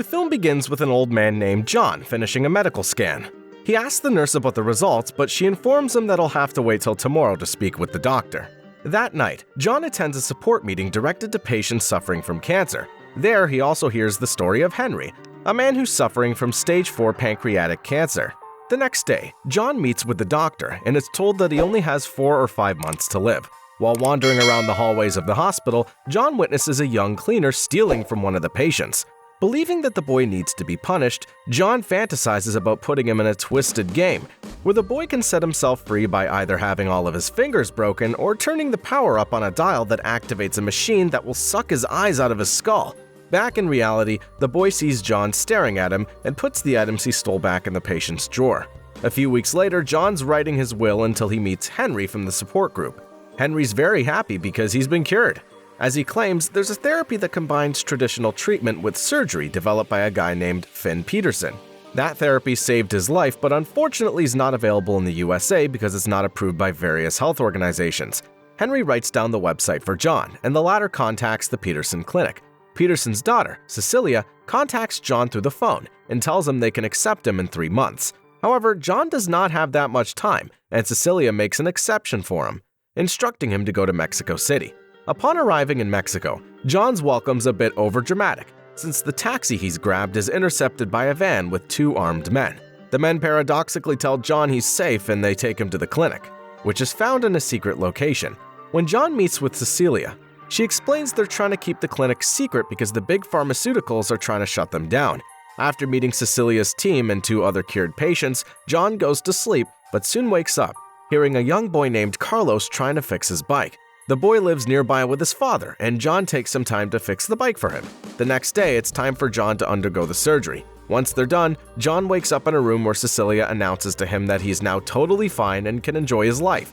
The film begins with an old man named John finishing a medical scan. He asks the nurse about the results, but she informs him that he'll have to wait till tomorrow to speak with the doctor. That night, John attends a support meeting directed to patients suffering from cancer. There, he also hears the story of Henry, a man who's suffering from stage 4 pancreatic cancer. The next day, John meets with the doctor and is told that he only has 4 or 5 months to live. While wandering around the hallways of the hospital, John witnesses a young cleaner stealing from one of the patients. Believing that the boy needs to be punished, John fantasizes about putting him in a twisted game, where the boy can set himself free by either having all of his fingers broken or turning the power up on a dial that activates a machine that will suck his eyes out of his skull. Back in reality, the boy sees John staring at him and puts the items he stole back in the patient's drawer. A few weeks later, John's writing his will until he meets Henry from the support group. Henry's very happy because he's been cured. As he claims, there's a therapy that combines traditional treatment with surgery developed by a guy named Finn Peterson. That therapy saved his life, but unfortunately is not available in the USA because it's not approved by various health organizations. Henry writes down the website for John, and the latter contacts the Peterson clinic. Peterson's daughter, Cecilia, contacts John through the phone and tells him they can accept him in 3 months. However, John does not have that much time, and Cecilia makes an exception for him, instructing him to go to Mexico City. Upon arriving in Mexico, John's welcome's a bit overdramatic, since the taxi he's grabbed is intercepted by a van with 2 armed men. The men paradoxically tell John he's safe and they take him to the clinic, which is found in a secret location. When John meets with Cecilia, she explains they're trying to keep the clinic secret because the big pharmaceuticals are trying to shut them down. After meeting Cecilia's team and 2 other cured patients, John goes to sleep but soon wakes up, hearing a young boy named Carlos trying to fix his bike. The boy lives nearby with his father, and John takes some time to fix the bike for him. The next day, it's time for John to undergo the surgery. Once they're done, John wakes up in a room where Cecilia announces to him that he's now totally fine and can enjoy his life.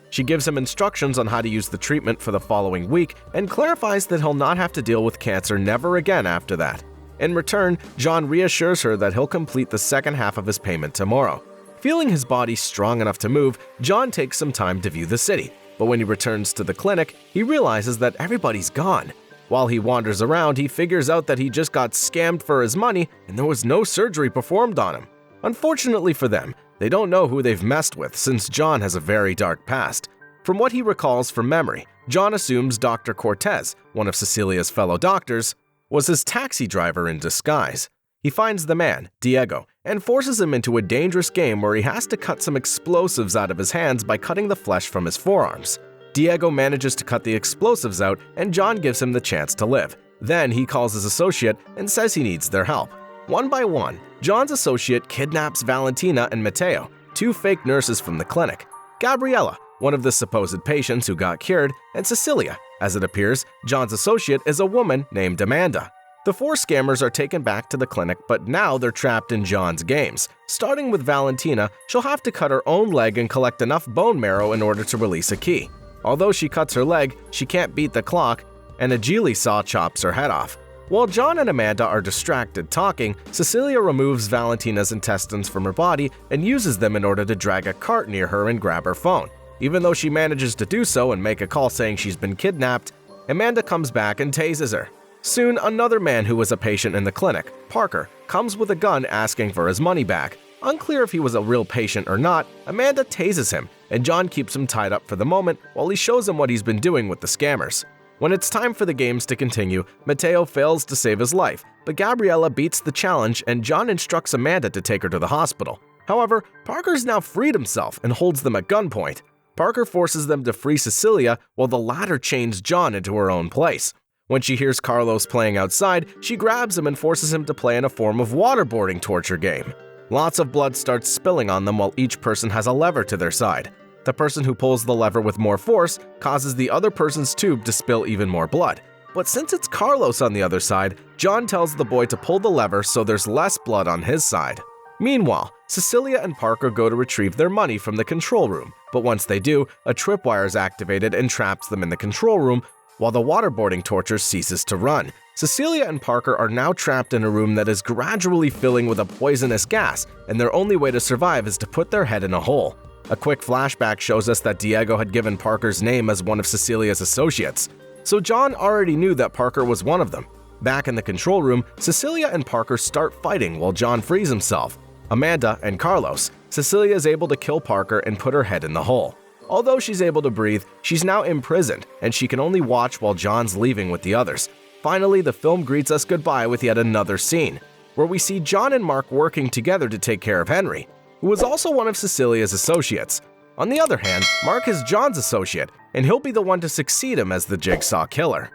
She gives him instructions on how to use the treatment for the following week and clarifies that he'll not have to deal with cancer never again after that. In return, John reassures her that he'll complete the second half of his payment tomorrow. Feeling his body strong enough to move, John takes some time to view the city. But when he returns to the clinic, he realizes that everybody's gone. While he wanders around, he figures out that he just got scammed for his money and there was no surgery performed on him. Unfortunately for them, they don't know who they've messed with since John has a very dark past. From what he recalls from memory, John assumes Dr. Cortez, one of Cecilia's fellow doctors, was his taxi driver in disguise. He finds the man, Diego, and forces him into a dangerous game where he has to cut some explosives out of his hands by cutting the flesh from his forearms. Diego manages to cut the explosives out, and John gives him the chance to live. Then he calls his associate and says he needs their help. One by one, John's associate kidnaps Valentina and Mateo, 2 fake nurses from the clinic, Gabriela, one of the supposed patients who got cured, and Cecilia. As it appears, John's associate is a woman named Amanda. The 4 scammers are taken back to the clinic, but now they're trapped in John's games. Starting with Valentina, she'll have to cut her own leg and collect enough bone marrow in order to release a key. Although she cuts her leg, she can't beat the clock, and a Geely saw chops her head off. While John and Amanda are distracted talking, Cecilia removes Valentina's intestines from her body and uses them in order to drag a cart near her and grab her phone. Even though she manages to do so and make a call saying she's been kidnapped, Amanda comes back and tases her. Soon, another man who was a patient in the clinic, Parker, comes with a gun asking for his money back. Unclear if he was a real patient or not, Amanda tases him, and John keeps him tied up for the moment while he shows him what he's been doing with the scammers. When it's time for the games to continue, Mateo fails to save his life, but Gabriela beats the challenge and John instructs Amanda to take her to the hospital. However, Parker's now freed himself and holds them at gunpoint. Parker forces them to free Cecilia while the latter chains John into her own place. When she hears Carlos playing outside, she grabs him and forces him to play in a form of waterboarding torture game. Lots of blood starts spilling on them while each person has a lever to their side. The person who pulls the lever with more force causes the other person's tube to spill even more blood. But since it's Carlos on the other side, John tells the boy to pull the lever so there's less blood on his side. Meanwhile, Cecilia and Parker go to retrieve their money from the control room, but once they do, a tripwire is activated and traps them in the control room, while the waterboarding torture ceases to run. Cecilia and Parker are now trapped in a room that is gradually filling with a poisonous gas, and their only way to survive is to put their head in a hole. A quick flashback shows us that Diego had given Parker's name as one of Cecilia's associates, so John already knew that Parker was one of them. Back in the control room, Cecilia and Parker start fighting while John frees himself. Amanda and Carlos, Cecilia is able to kill Parker and put her head in the hole. Although she's able to breathe, she's now imprisoned and she can only watch while John's leaving with the others. Finally, the film greets us goodbye with yet another scene, where we see John and Mark working together to take care of Henry, who is also one of Cecilia's associates. On the other hand, Mark is John's associate, and he'll be the one to succeed him as the Jigsaw Killer.